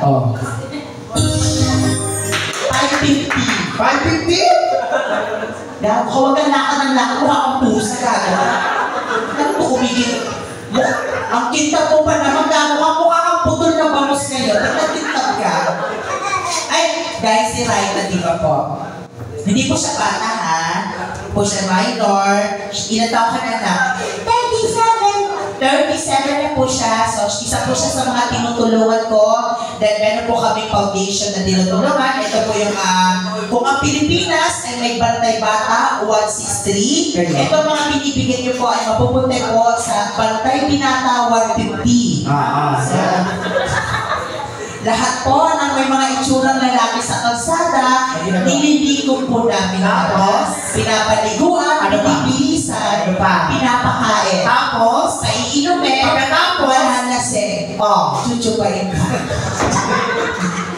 Oh. 550. 550? Huwag kang laka ng laka, mukha kang pusa ka. Ano ito kumigil? Ang kintab mo pa naman, mukha kang putol na bangus ngayon. Nagkintab ka. Ay, guys, si Raina, di ba po? Hindi po siya bata, ha? Po siya minor. Ilan taon ka na? 37 na po siya. So, isa po siya sa mga tinutulungan ko. Then, meron po kami foundation na tinutulungan. Ito po yung, kung ang Pilipinas ay may Bantay Bata, 163. Ito mga binibigyan niyo po ay mapupunta po sa Bantay Binata, 150. So, lahat po ng may mga itsurang lalaki sa kalsada, nililigo po namin. Tapos, pinapaliguan, pinibilisan, pinapakain. Tapos, paiinumin, pagkatapos, wala na si, chuchupain ka.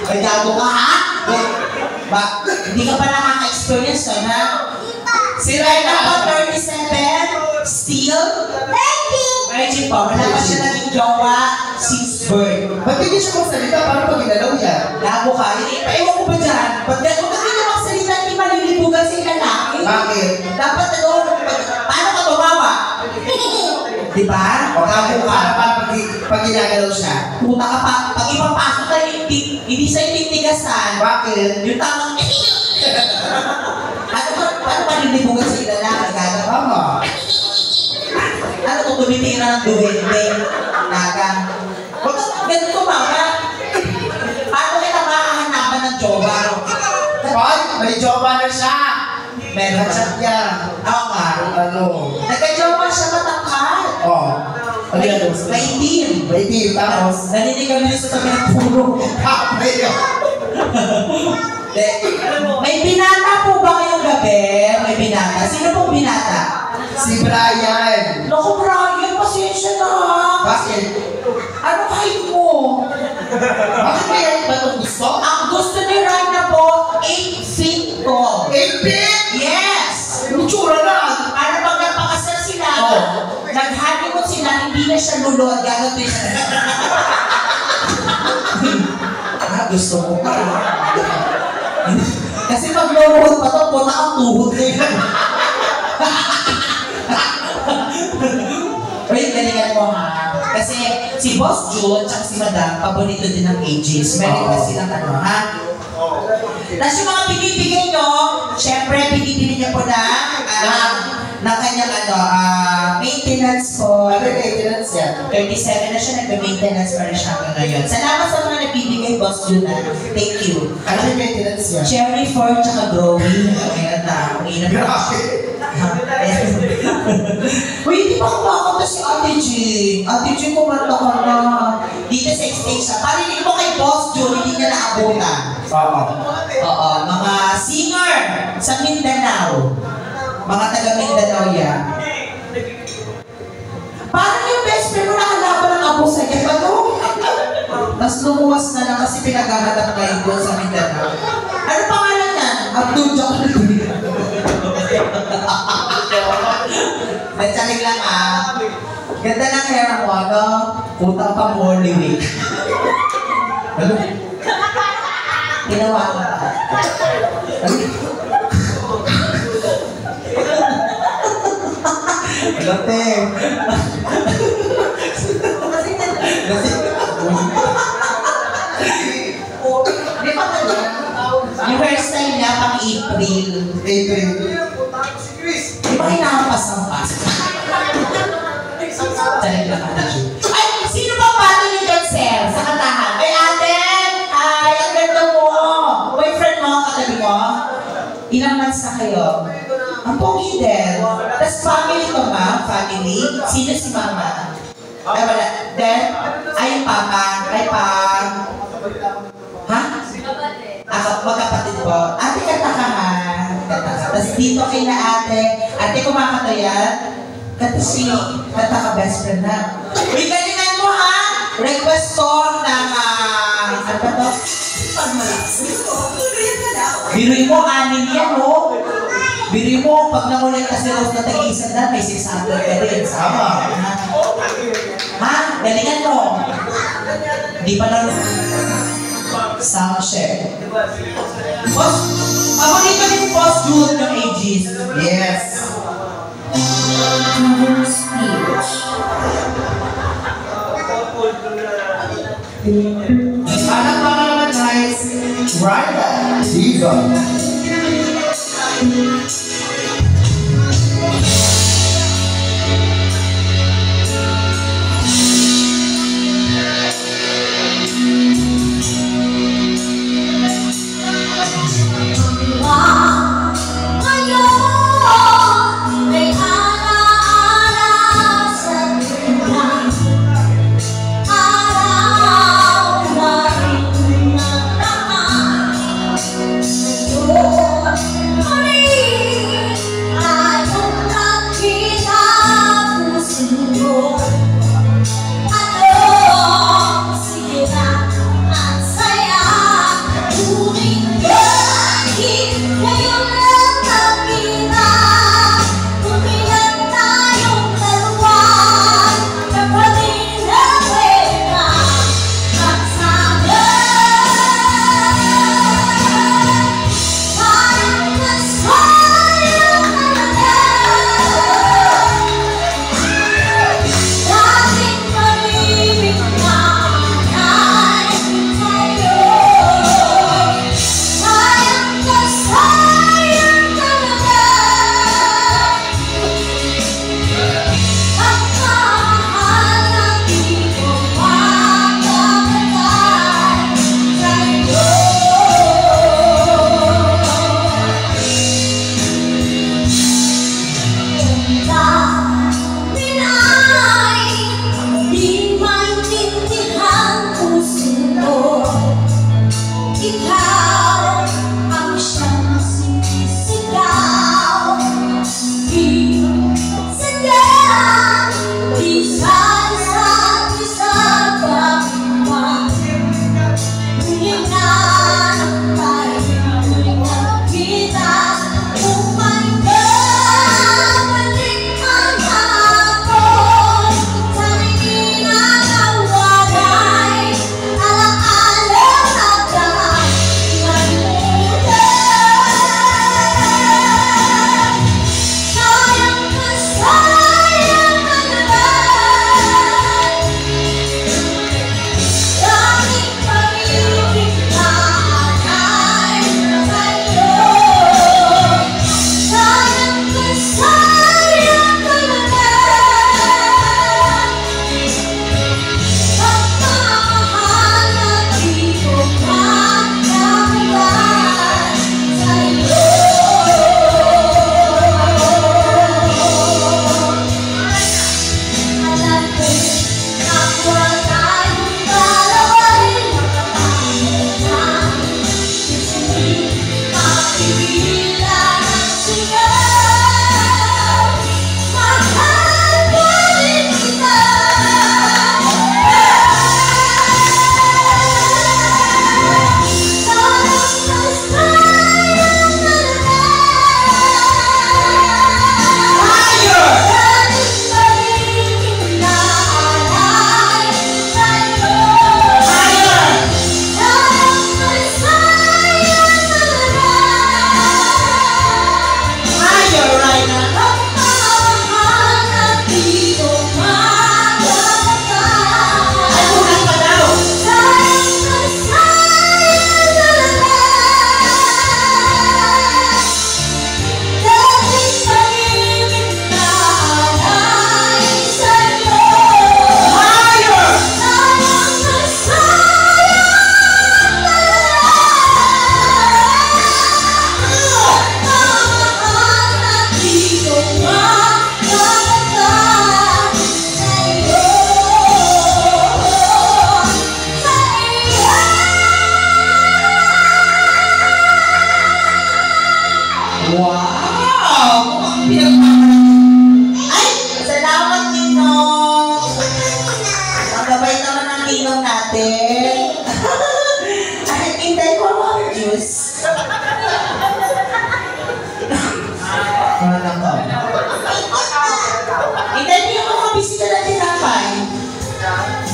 Ay, gago ka, ha? Hindi ka pa nakaka-experience ka na? Si Raina po, 37, still, virgin po. Wala pa siya naging jowa since birth. Ba't hindi siya magsalita? Paano pag ginalaw yan? Gago ka. Ewan ko ba dyan? Ba't hindi na magsalita, hindi malilibugan sa lalaki? Bakit? Dapat paano ka tumawa? Diba? Gago ka. Pag ginagalaw siya? Puta ka pa. Pag ipapasok ka, hindi sa'yo titigasan. Bakit? Yung tamang paano malilibugan sa lalaki? Gago. Tama. Ano kung tumitira ng duwende? Naga. Huwag ka ganito mama. Paano kita makahanapan ng jowa? Pag may jowa na siya. Meron siya. Yan. Oo nga. Ano? Nagka-jowa siya matangkad. Oh. Ano yan? May team. Tapos? Naninig kami sa tabi ng puro. May binata po ba ngayong gabi? May binata. Sino pong binata? Si Brian. Naku, Brian, pasensya na. Bakit? Ano kahit mo? Bakit may yan ba itong gusto? Ang gusto ni Raina po, 8 feet tall. 8 feet? Yes! Yung tsura lang. Para pag nagpakasal sila, nag-honeymoon sila, hindi na siya lulod, gagawin siya. Gusto mo pa. Kasi pag luluhod pa to, puta kang tuhod na yun. Wait, galingan mo ha. Kasi si Boss June at si Madam, paborito din ng ages. Meron pa silang ano ha. Tapos yung mga binibigay nyo, syempre binibili niya po na kanyang maintenance po. Ano yung maintenance yan? 37 na siya, nag-maintenance pa rin siya ngayon. Salamat sa mga nagbibigay, Boss June. Thank you. Ano yung maintenance yan? Cherry Ford tsaka Growing. Ayan na. Uy, hindi pa kumakanta si Ate G. Ate G, kumanta ka na. Dito sa stage siya. Parinig mo kay Boss June, hindi niya naabutan. Oo, mga singer sa Mindanao. Mga taga Mindanao yan. Parang yung best friend mo nakalaban ng abo sa iyo. Ano? Tapos lumuwas na lang kasi pinaghahanap ngayon doon sa Mindanao. Ano pangalan yan? Abdul Jokal. Natsalig lang Ganda ng hair mo, ano? Putang pa Morley Week. Ano? Ginawa ko na. Lote. Yung hairstyle niya pang April. Di ba hinahampas ang pasto? Ay, sino ba pato niyo dyan, sir? Sa kantahan? Ay, ate! Ay, ang ganda mo! Boyfriend mo, katabi mo? Ilang months na kayo? Ang pogi din. Tapos family to, ma'am? Family? Sino si mama? Ay, wala. Then, ay, yung papa. Ay, pa. Ha? Magkapatid po. Ate, kanta ka ha. Tapos dito kay na ate. Ate, kumakata yan. Kanta ka best friend na. Uy, galingan mo ha. Request song ng, ano ba to? Biruin mo, anin yan, no? Biruin mo, pag nangulit kasi Rose na tag-iisan na, may 600 ka rin. Sama. Ha? Galingan mo. Di pa lang. Sound check. Boss, paborito ni Boss June yung ages. Yes. Anak pa naman guys. Rida. Diva.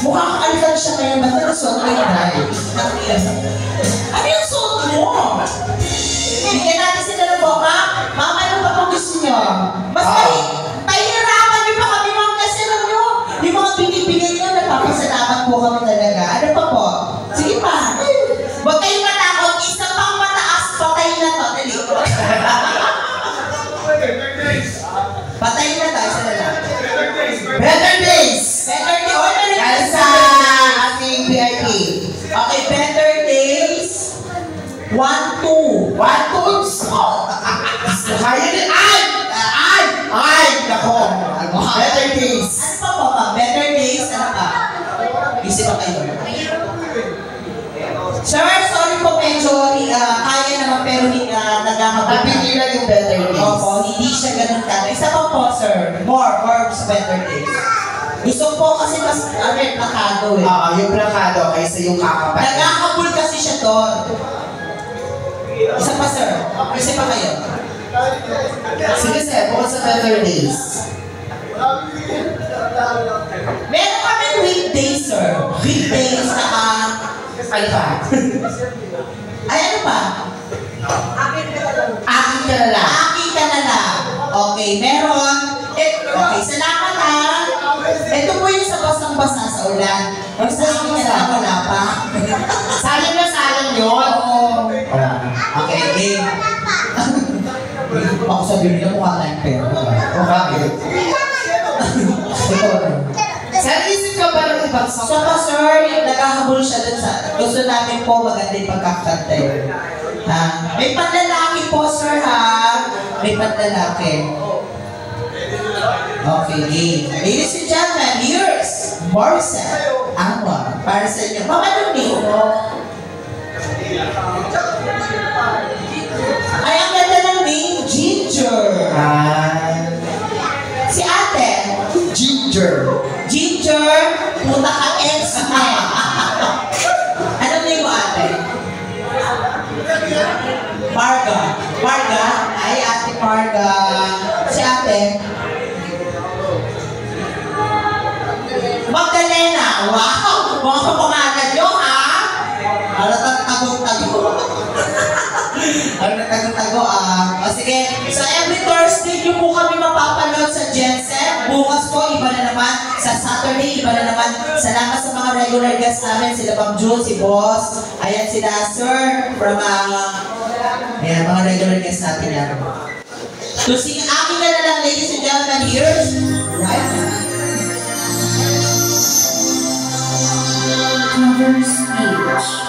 Mukhang kakalitan siya ngayon, ba't nakasuot ko yung dahil? 1, 2. 1, 2, so. Kaya din, ay, nako. Better days. Ano pa po ba? Better days, ano pa? Isip pa kayo. Sir, sorry po, medyo kaya naman pero nagkakabot. Napili lang yung better days. Opo, hindi siya ganun ka. Isa pa po, sir. More sa better days. Gusto po kasi mas plakado eh. Oo, yung plakado kaysa yung kakapal. Nagkakabul kasi siya doon. Isa pa, sir. Isa pa kayo. Sige sir, bukod sa better days. Meron kami weekdays, sir. Weekdays na Ano pa? ay, ano pa? Akin ka na lang. Akin ka na lang. Okay, meron. Okay, salamat ha. Ito po yung sa basang-basa sa ulan. Ang sa akin ka na wala pa. Sayang na sayang yun. Oo. Okay, game. Ako sabihin nila mukha tayong pera. O bakit? Ito. Sir, isip ka ba ng ibang song? So pa sir, naghahabol siya dun sa gusto namin po maganda yung pagkakantay. Ha? May panlalaki po sir ha. May panlalaki. Okay, game. Ladies and gentlemen, here's Morrison Anwar. Para sa inyo. Mga name mo. Ay, ang ganda ng name, Ginger. Si ate. Ginger. Ginger, punta ka X-Men. Anong name mo ate? Marga. Marga? Ay, ate Marga. Si ate? Magdalena. Wow! Mga pangalan nyo, ha? Halatang tagong-tago. Tago-tago, O sige, so every Thursday nyo po kami mapapanood sa Jensen. Bukas po, iba na naman. Sa Saturday, iba na naman. Salamat sa mga regular guests namin. Sila Ma'am June, si Boss. Ayan sila, Sir. From, ayan, mga regular guests natin yan. So, akin na lang, ladies and gentlemen, here's right now. Cover speech.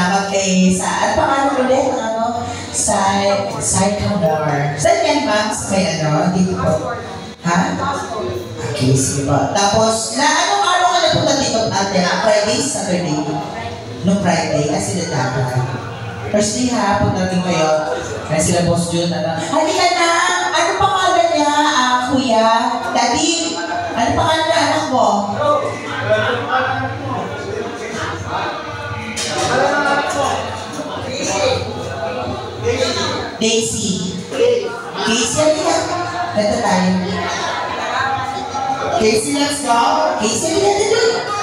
salamat kay sa pangalan ulit ano Sycamore. Saan yan, ma'am? Sa may ano? Dito po. Ha? Okay, sige po. Tapos, anong araw ka napunta dito, ate? Friday, Saturday? No Friday, kasi nagkaka. Thursday ha, pagdating kayo. Kaya sila Boss Jun, ano? Halika na! Ano pangalan niya, kuya? Daddy? Ano pangalan na anak mo? Daisy. Casey, halika. Ito tayo. Casey, let's go. Casey, halika dito.